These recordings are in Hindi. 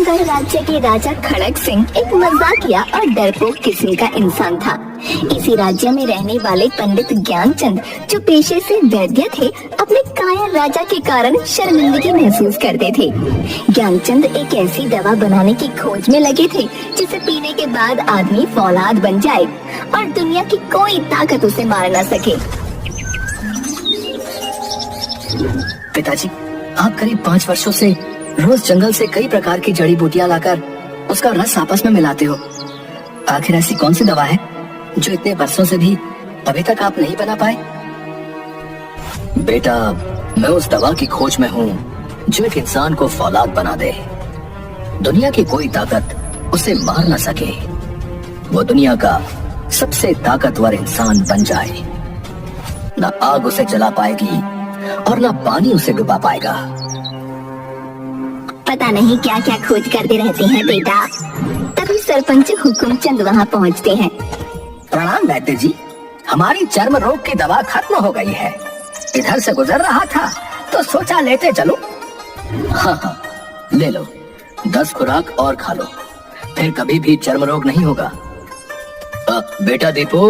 गढ़ राज्य के राजा खड़क सिंह एक मजाकिया और डरपोक किस्म का इंसान था। इसी राज्य में रहने वाले पंडित ज्ञानचंद, जो पेशे से वैद्य थे, अपने कायर राजा के कारण शर्मिंदगी महसूस करते थे। ज्ञानचंद एक ऐसी दवा बनाने की खोज में लगे थे जिसे पीने के बाद आदमी फौलाद बन जाए और दुनिया की कोई ताकत उसे मार न सके। पिताजी, आप करीब 5 वर्षों से रोज जंगल से कई प्रकार की जड़ी बूटियां लाकर उसका रस आपस में मिलाते हो। आखिर ऐसी कौन सी दवा है जो इतने वर्षों से भी अभी तक आप नहीं बना पाए? बेटा, मैं उस दवा की खोज में हूँ जो एक इंसान को फौलाद बना दे। दुनिया की कोई ताकत उसे मार न सके। वो दुनिया का सबसे ताकतवर इंसान बन जाए। न आग उसे जला पाएगी और न पानी उसे डुबा पाएगा। पता नहीं क्या क्या खोज करते रहते हैं बेटा। तभी सरपंच हुकुमचंद वहाँ पहुँचते हैं। प्रणाम वैद्य जी, हमारी चर्म रोग की दवा खत्म हो गई है। इधर से गुजर रहा था तो सोचा लेते चलो। हाँ, ले लो। 10 खुराक और खा लो, फिर कभी भी चर्म रोग नहीं होगा। बेटा दीपू,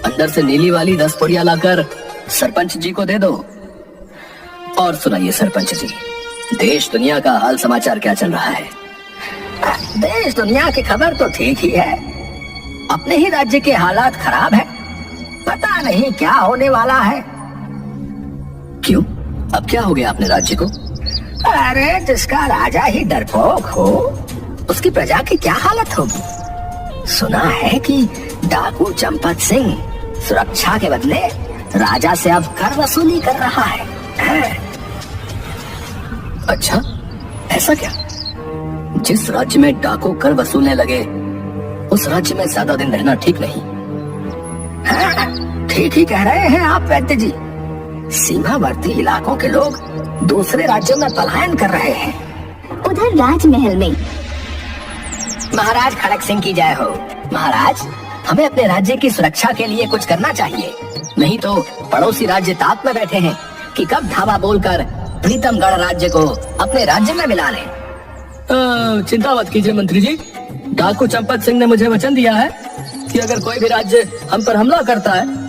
अंदर से नीली वाली 10 पुड़िया लाकर सरपंच जी को दे दो। और सुनाइए सरपंच जी, देश दुनिया का हाल समाचार क्या चल रहा है? देश दुनिया की खबर तो ठीक ही है। अपने ही राज्य के हालात खराब है। पता नहीं क्या होने वाला है। क्यों? अब क्या हो गया अपने राज्य को? अरे, जिसका राजा ही डरपोक हो, उसकी प्रजा की क्या हालत होगी? सुना है कि डाकू चंपत सिंह सुरक्षा के बदले राजा से अब कर वसूली कर रहा है। अच्छा, ऐसा क्या? जिस राज्य में डाकू कर वसूलने लगे, उस राज्य में ज्यादा दिन रहना ठीक नहीं। ठीक ही कह रहे हैं आप वैद्य जी। सीमावर्ती इलाकों के लोग दूसरे राज्यों में पलायन कर रहे हैं। उधर राजमहल में महाराज खड़क सिंह की जय हो। महाराज, हमें अपने राज्य की सुरक्षा के लिए कुछ करना चाहिए, नहीं तो पड़ोसी राज्य ताक में बैठे हैं कि कब धावा बोलकर प्रीतमगढ़ राज्य को अपने राज्य में मिला लें। चिंता मत कीजिए मंत्री जी। डाकू चंपत सिंह ने मुझे वचन दिया है कि अगर कोई भी राज्य हम पर हमला करता है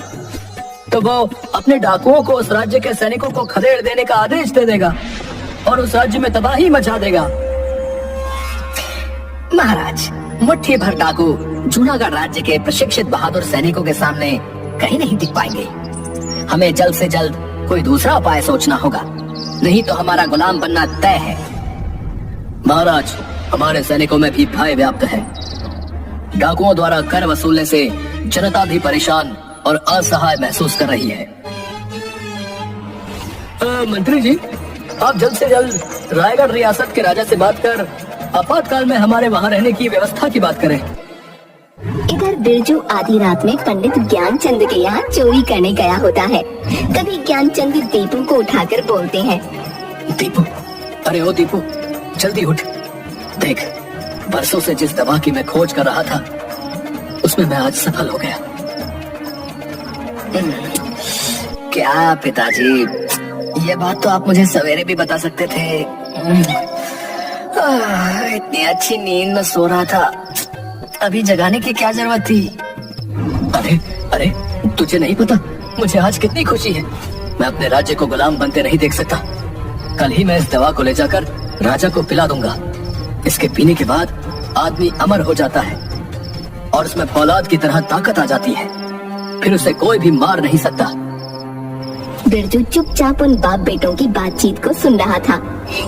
तो वो अपने डाकुओं को उस राज्य के सैनिकों को खदेड़ देने का आदेश दे देगा और उस राज्य में तबाही मचा देगा। महाराज, मुट्ठी भर डाकू जूनागढ़ राज्य के प्रशिक्षित बहादुर सैनिकों के सामने कहीं नहीं दिख पाएंगे। हमें जल्द से जल्द कोई दूसरा उपाय सोचना होगा, नहीं तो हमारा गुलाम बनना तय है। महाराज, हमारे सैनिकों में भी भय व्याप्त है। डाकुओं द्वारा कर वसूलने से जनता भी परेशान और असहाय महसूस कर रही है। मंत्री जी, आप जल्द से जल्द रायगढ़ रियासत के राजा से बात कर आपातकाल में हमारे वहाँ रहने की व्यवस्था की बात करें। इधर बिरजू आधी रात में पंडित ज्ञानचंद के यहाँ चोरी करने गया होता है। तभी ज्ञानचंद दीपू को उठाकर बोलते हैं। दीपू, अरे ओ दीपू, जल्दी उठ। देख, बरसों से जिस दवा की मैं खोज कर रहा था उसमें मैं आज सफल हो गया। क्या पिताजी, ये बात तो आप मुझे सवेरे भी बता सकते थे। इतनी अच्छी नींद में सो रहा था, अभी जगाने की क्या जरूरत थी? अरे अरे, तुझे नहीं पता मुझे आज कितनी खुशी है। मैं अपने राज्य को गुलाम बनते नहीं देख सकता। कल ही मैं इस दवा को ले जाकर राजा को पिला दूंगा। इसके पीने के बाद आदमी अमर हो जाता है और उसमें फौलाद की तरह ताकत आ जाती है। फिर उसे कोई भी मार नहीं सकता। बिरजू चुपचाप उन बाप बेटों की बातचीत को सुन रहा था।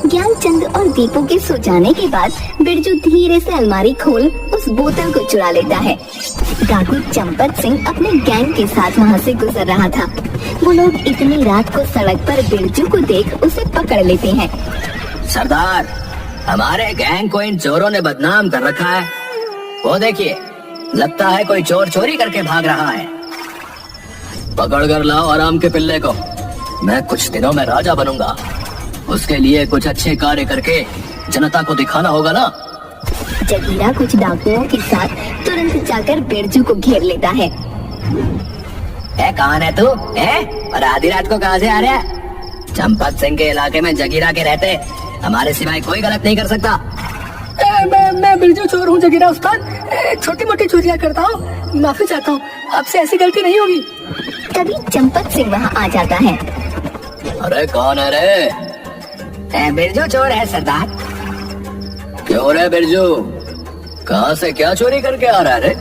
ज्ञानचंद और दीपू के सो जाने के बाद बिरजू धीरे से अलमारी खोल उस बोतल को चुरा लेता है। डाकू चंपत सिंह अपने गैंग के साथ वहाँ से गुजर रहा था। वो लोग इतनी रात को सड़क पर बिरजू को देख उसे पकड़ लेते हैं। सरदार, हमारे गैंग को इन चोरों ने बदनाम कर रखा है। वो देखिए, लगता है कोई चोर चोरी करके भाग रहा है। पकड़ कर लाओ आराम के पिल्ले को। मैं कुछ दिनों में राजा बनूंगा, उसके लिए कुछ अच्छे कार्य करके जनता को दिखाना होगा ना। जगीरा कुछ डाकुओं के साथ तुरंत जाकर बिरजू को घेर लेता है। कौन है तू? और आधी रात को कहाँ से आ रहा है? चंपत सिंह के इलाके में जगीरा के रहते हमारे सिवाय कोई गलत नहीं कर सकता। मैं बिरजू चोर हूँ जगीरा उस्ताद। छोटी मोटी चोरियां करता हूँ, माफी चाहता हूँ, आपसे ऐसी गलती नहीं होगी। तभी चंपत सिंह वहाँ आ जाता है। अरे कौन है रे? बिरजू चोर है सरदार। क्यों रे बिरजू, कहाँ से क्या चोरी करके आ रहा है रे?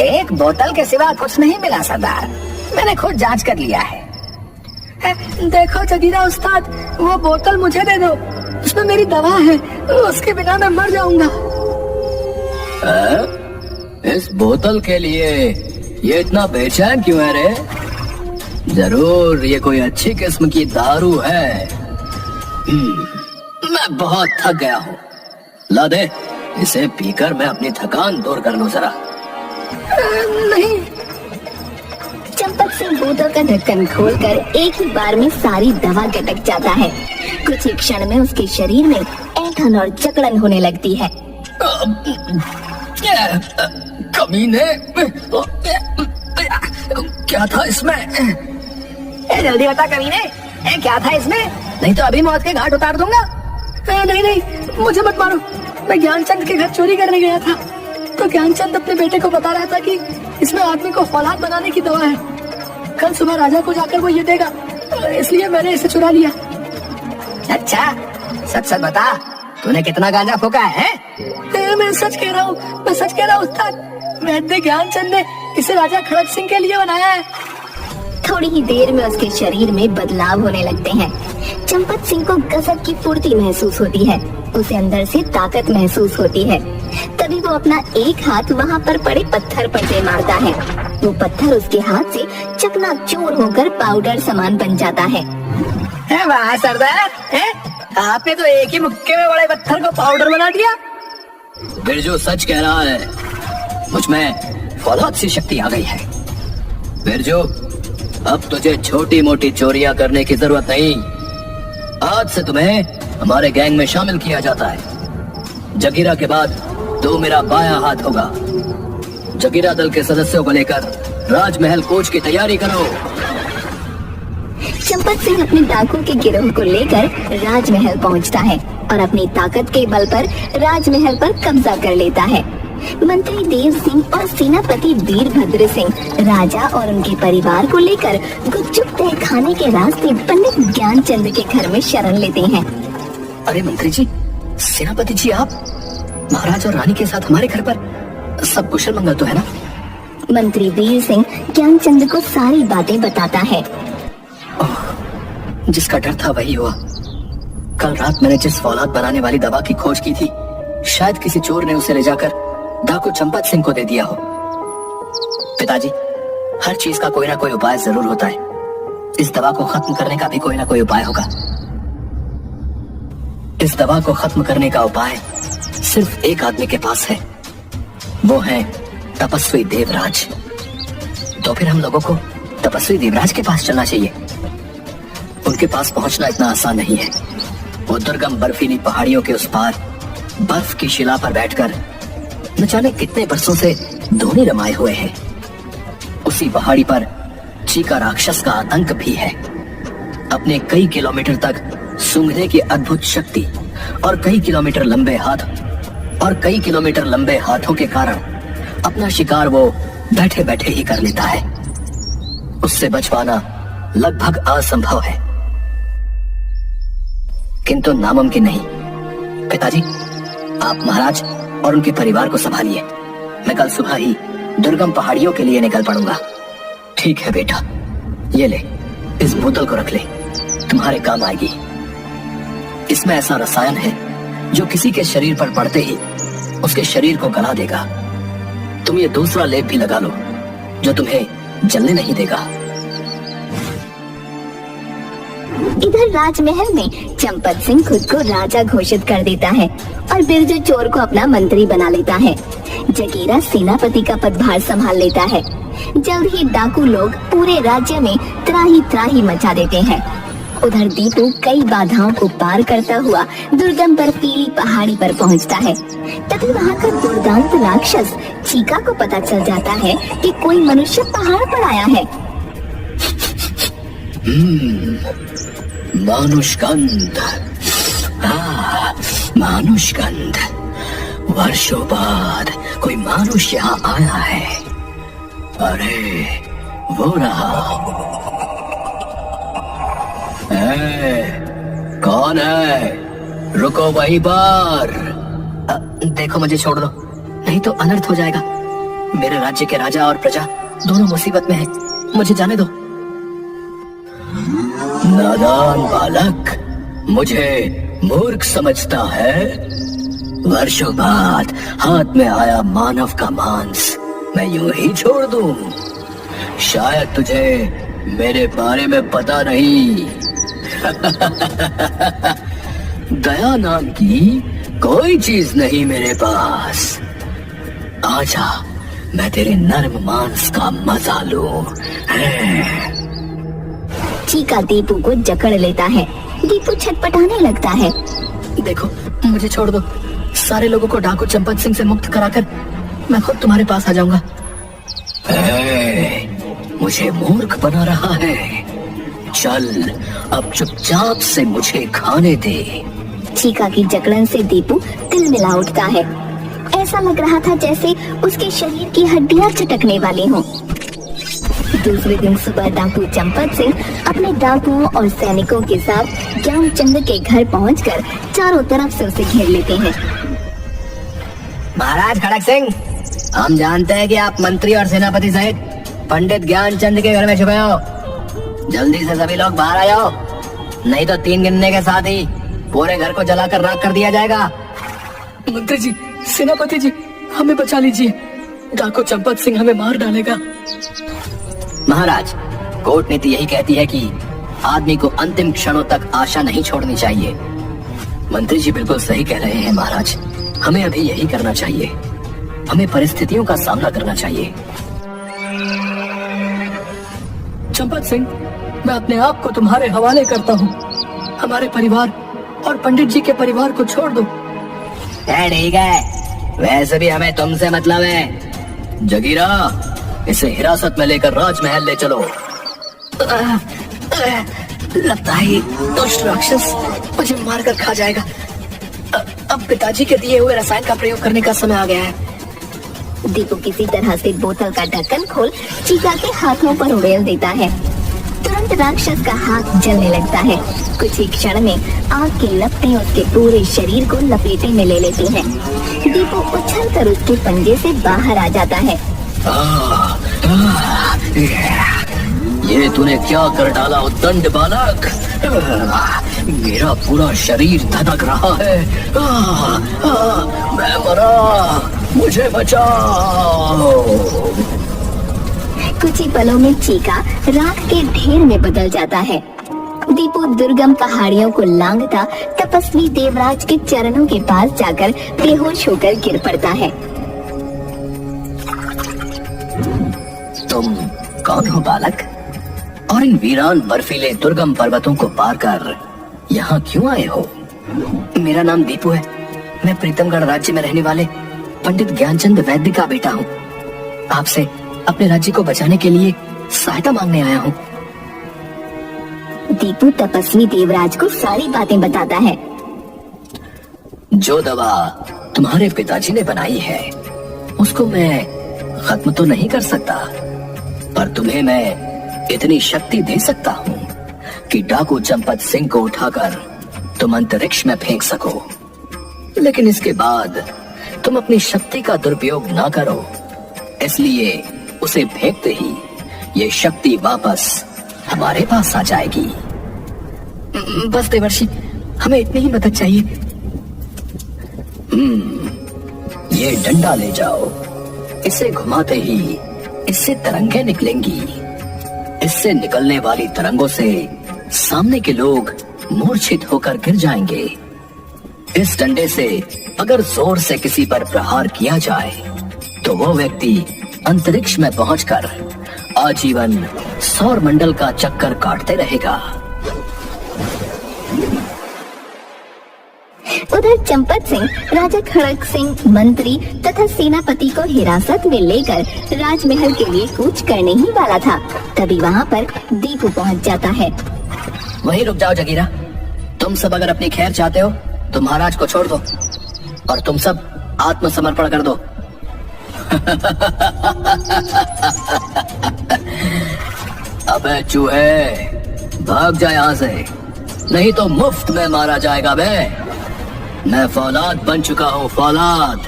एक बोतल के सिवा कुछ नहीं मिला सरदार, मैंने खुद जांच कर लिया है। देखो जगीरा उस्ताद, वो बोतल मुझे दे दो, उसमें मेरी दवा है, उसके बिना मैं मर जाऊंगा। इस बोतल के लिए ये इतना बेचैन क्यों है रे? जरूर ये कोई अच्छी किस्म की दारू है। मैं बहुत थक गया हूँ, ला दे, इसे पीकर मैं अपनी थकान दूर कर लूं जरा। नहीं। चंपत सिंह बोतल का ढक्कन खोलकर एक ही बार में सारी दवा गटक जाता है। कुछ ही क्षण में उसके शरीर में ऐंठन और जकड़न होने लगती है। कमीने, क्या था इसमें? जल्दी बता कमीने, क्या था इसमें? नहीं तो अभी मौत के घाट उतार दूंगा। नहीं, मुझे मत मारो। मैं ज्ञानचंद के घर चोरी करने गया था, तो ज्ञानचंद अपने बेटे को बता रहा था कि इसमें आदमी को फौलाद बनाने की दवा है। कल सुबह राजा को जाकर वो ये देगा, इसलिए मैंने इसे चुरा लिया। अच्छा, सच सच बता, तूने कितना गांजा फूका है? मैं सच कह रहा हूँ उस्ताद। वैद्य ज्ञानचंद ने इसे राजा खड़क सिंह के लिए बनाया है। थोड़ी ही देर में उसके शरीर में बदलाव होने लगते हैं। चंपत सिंह को गजब की फुर्ती महसूस होती है, उसे अंदर से ताकत महसूस होती है। तभी वो अपना एक हाथ वहाँ पर पड़े पत्थर पर से मारता है। वो पत्थर उसके हाथ से चकनाचूर होकर पाउडर समान बन जाता है। वाह सरदार, आपने तो एक ही मुक्के में बड़े पत्थर को पाउडर बना दिया। बिरजू सच कह रहा है, मुझ में फौलाद सी शक्ति आ गई है। बिरजू, अब तुझे छोटी मोटी चोरियां करने की जरूरत नहीं। आज से तुम्हें हमारे गैंग में शामिल किया जाता है। जगीरा के बाद तू मेरा बायां हाथ होगा। जगीरा दल के सदस्यों को लेकर राजमहल कूच की तैयारी करो। चंपत सिंह अपने डाकू के गिरोह को लेकर राजमहल पहुंचता है और अपनी ताकत के बल पर राजमहल पर कब्जा कर लेता है। मंत्री देव सिंह और सेनापति वीरभद्र सिंह राजा और उनके परिवार को लेकर गुपचुप तय खाने के रास्ते पंडित ज्ञानचंद के घर में शरण लेते हैं। अरे मंत्री जी, सेनापति जी, आप महाराज और रानी के साथ हमारे घर पर, सब कुशल मंगल तो है ना? मंत्री वीर सिंह ज्ञानचंद को सारी बातें बताता है। जिसका डर था वही हुआ। कल रात मैंने जिस फौलाद बनाने वाली दवा की खोज की थी, शायद किसी चोर ने उसे ले जाकर डाकू चंपत सिंह को दे दिया हो। पिताजी, हर चीज का कोई ना कोई उपाय जरूर होता है। इस दवा को खत्म करने का भी कोई ना कोई उपाय होगा। इस दवा को खत्म करने का उपाय सिर्फ एक आदमी के पास है, वो है तपस्वी देवराज। तो फिर हम लोगों को तपस्वी देवराज के पास चलना चाहिए। उनके पास पहुंचना इतना आसान नहीं है। वो दुर्गम बर्फीली पहाड़ियों के उस पार बर्फ की शिला पर बैठकर न जाने कितने बरसों से धोनी रमाए हुए हैं। उसी पहाड़ी पर चीका राक्षस का आतंक भी है। अपने कई किलोमीटर तक सूंघने की अद्भुत शक्ति और कई किलोमीटर लंबे हाथों के कारण अपना शिकार वो बैठे बैठे ही कर लेता है। उससे बच पाना लगभग असंभव है, किंतु नामुमकिन नहीं। पिताजी, आप महाराज और उनके परिवार को संभालिए। मैं कल सुबह ही दुर्गम पहाड़ियों के लिए निकल पड़ूंगा। ठीक है बेटा, ये ले, इस बोतल को रख ले, तुम्हारे काम आएगी। इसमें ऐसा रसायन है जो किसी के शरीर पर पड़ते ही उसके शरीर को गला देगा। तुम ये दूसरा लेप भी लगा लो जो तुम्हें जलने नहीं देगा। इधर राजमहल में चंपत सिंह खुद को राजा घोषित कर देता है और बिरजू चोर को अपना मंत्री बना लेता है। जगीरा सेनापति का पदभार संभाल लेता है। जल्द ही डाकू लोग पूरे राज्य में त्राही त्राही मचा देते हैं। उधर दीपू कई बाधाओं को पार करता हुआ दुर्गम बर्फीली पहाड़ी पर पहुंचता है। तभी वहाँ का दुर्दांत राक्षस चीका को पता चल जाता है कि कोई मनुष्य पहाड़ पर आया है। मानुष गंध, मानुषगंध। वर्षों बाद कोई मानुष यहाँ आया है। अरे वो रहा। कौन है? रुको वहीं पर। देखो मुझे छोड़ दो, नहीं तो अनर्थ हो जाएगा। मेरे राज्य के राजा और प्रजा दोनों मुसीबत में हैं। मुझे जाने दो। नादान बालक, मुझे मूर्ख समझता है? वर्षों बाद हाथ में आया मानव का मांस मैं यूं ही छोड़ दूं? शायद तुझे मेरे बारे में पता नहीं। दया नाम की कोई चीज नहीं मेरे पास। आजा, मैं तेरे नर्म मांस का मजा लूं। चीका दीपू को जकड़ लेता है। दीपू छटपटाने लगता है। देखो मुझे छोड़ दो। सारे लोगों को डाकू चंपत सिंह से मुक्त कराकर मैं खुद तुम्हारे पास आ जाऊंगा। मुझे मूर्ख बना रहा है। चल अब चुपचाप से मुझे खाने दे। चीका की जकड़न से दीपू तिलमिला उठता है। ऐसा लग रहा था जैसे उसके शरीर की हड्डियां चटकने वाली हों। दूसरे दिन सुबह डाकू चंपत सिंह अपने डाकुओं और सैनिकों के साथ ज्ञानचंद के घर पहुंचकर चारों तरफ से उसे घेर लेते हैं। महाराज खड़क सिंह, हम जानते हैं कि आप मंत्री और सेनापति सहित पंडित ज्ञानचंद के घर में छुपे हो। जल्दी से सभी लोग बाहर आ जाओ, नहीं तो 3 गिनने के साथ ही पूरे घर को जलाकर राख कर दिया जाएगा। मंत्री जी, सेनापति जी, हमें बचा लीजिए। डाकू चंपत सिंह हमें मार डालेगा। महाराज, कोर्ट नीति यही कहती है कि आदमी को अंतिम क्षणों तक आशा नहीं छोड़नी चाहिए। मंत्री जी बिल्कुल सही कह रहे हैं महाराज। हमें अभी यही करना चाहिए। हमें परिस्थितियों का सामना करना चाहिए। चंपत सिंह, मैं अपने आप को तुम्हारे हवाले करता हूँ। हमारे परिवार और पंडित जी के परिवार को छोड़ दो। ठीक है, वैसे भी हमें तुमसे मतलब है। जगीरा, इसे हिरासत में लेकर राजमहल ले चलो। लगता है दुष्ट राक्षस मुझे मारकर खा जाएगा। अब पिताजी के दिए हुए रसायन का प्रयोग करने का समय आ गया है। दीपू किसी तरह से बोतल का ढक्कन खोल चीका के हाथों पर उड़ेल देता है। तुरंत राक्षस का हाथ जलने लगता है। कुछ ही क्षण में आग की लपटें उसके पूरे शरीर को लपेटे में ले लेती हैं। दीपू उछलकर उसके पंजे से बाहर आ जाता है। ये तूने क्या कर डाला उद्दंड बालक? मेरा पूरा शरीर धधक रहा है। मैं मरा, मुझे बचाओ। कुछ ही पलों में चीका राख के ढेर में बदल जाता है। दीपू दुर्गम पहाड़ियों को लांघता तपस्वी देवराज के चरणों के पास जाकर बेहोश होकर गिर पड़ता है। तुम कौन हो बालक? और इन वीरान बर्फीले दुर्गम पर्वतों को पार कर यहाँ क्यों आए हो? मेरा नाम दीपू है। मैं प्रीतमगढ़ राज्य में रहने वाले पंडित ज्ञानचंद वैद्य का बेटा हूँ। आपसे अपने राज्य को बचाने के लिए सहायता मांगने आया हूँ। दीपू तपस्वी देवराज को सारी बातें बताता है। जो दवा तुम्हारे पिताजी ने बनाई है उसको मैं खत्म तो नहीं कर सकता, पर तुम्हें मैं इतनी शक्ति दे सकता हूँ कि डाकू चंपत सिंह को उठाकर तुम अंतरिक्ष में फेंक सको। लेकिन इसके बाद तुम अपनी शक्ति का दुरुपयोग ना करो, इसलिए उसे फेंकते ही ये शक्ति वापस हमारे पास आ जाएगी। बस देवर्षि, हमें इतनी ही मदद चाहिए। ये डंडा ले जाओ। इसे घुमाते ही इससे तरंगे निकलेंगी। इससे निकलने वाली तरंगों से सामने के लोग मूर्छित होकर गिर जाएंगे। इस डंडे से अगर जोर से किसी पर प्रहार किया जाए तो वो व्यक्ति अंतरिक्ष में पहुंचकर आजीवन सौर मंडल का चक्कर काटते रहेगा। उधर चंपत सिंह राजा खड़क सिंह मंत्री तथा सेनापति को हिरासत में लेकर राजमहल के लिए कूच करने ही वाला था। तभी वहाँ पर दीपू पहुँच जाता है। वहीं रुक जाओ जगीरा। तुम सब अगर अपनी खैर चाहते हो तुम महाराज को छोड़ दो और तुम सब आत्मसमर्पण कर दो। अबे चूहे, भाग जा यहाँ से, नहीं तो मुफ्त में मारा जाएगा बे। मैं फौलाद बन चुका हूँ, फौलाद।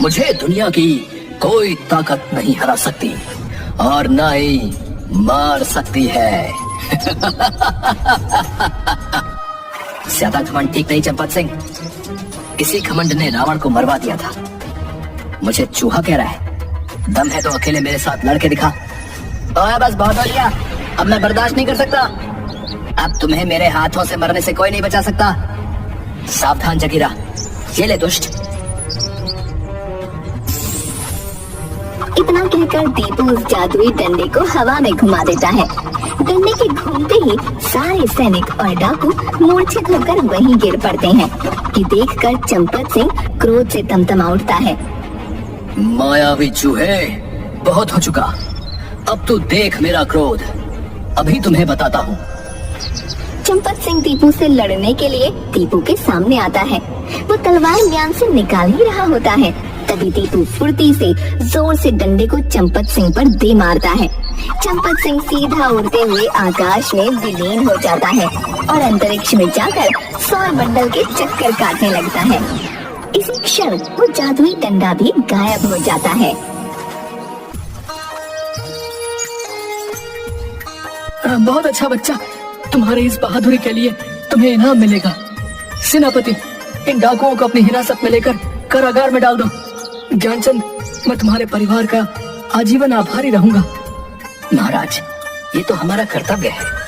मुझे दुनिया की कोई ताकत नहीं हरा सकती और ना ही मार सकती है। ज्यादा घमंड ठीक नहीं चंपत सिंह। इसी घमंड ने रावण को मरवा दिया था। मुझे चूहा कह रहा है, दम है तो अकेले मेरे साथ लड़के दिखा। ओए बस बहुत हो गया, अब मैं बर्दाश्त नहीं कर सकता। अब तुम्हें मेरे हाथों से मरने से कोई नहीं बचा सकता। सावधान जगीरा, ये ले दुष्ट। इतना कहकर दीपू उस जादुई डंडे को हवा में घुमा देता है। डंडे के घूमते ही सारे सैनिक और डाकू मूर्छित होकर वहीं गिर पड़ते हैं कि देखकर चंपत सिंह क्रोध से तमतमा उठता है। मायावी चूहे, बहुत हो चुका। अब तू देख मेरा क्रोध, अभी तुम्हें बताता हूँ। चंपत सिंह दीपू से लड़ने के लिए दीपू के सामने आता है। वो तलवार म्यान से निकाल ही रहा होता है, तभी दीपू फुर्ती से जोर से डंडे को चंपत सिंह पर दे मारता है। चंपत सिंह सीधा उड़ते हुए आकाश में विलीन हो जाता है और अंतरिक्ष में जाकर सौर मंडल के चक्कर काटने लगता है। इसी क्षण वो जादुई डंडा भी गायब हो जाता है। बहुत अच्छा बच्चा, तुम्हारे इस बहादुरी के लिए तुम्हें इनाम मिलेगा। सेनापति, इन डाकुओं को अपनी हिरासत में लेकर कारागार में डाल दो। ज्ञानचंद, मैं तुम्हारे परिवार का आजीवन आभारी रहूंगा। महाराज, ये तो हमारा कर्तव्य है।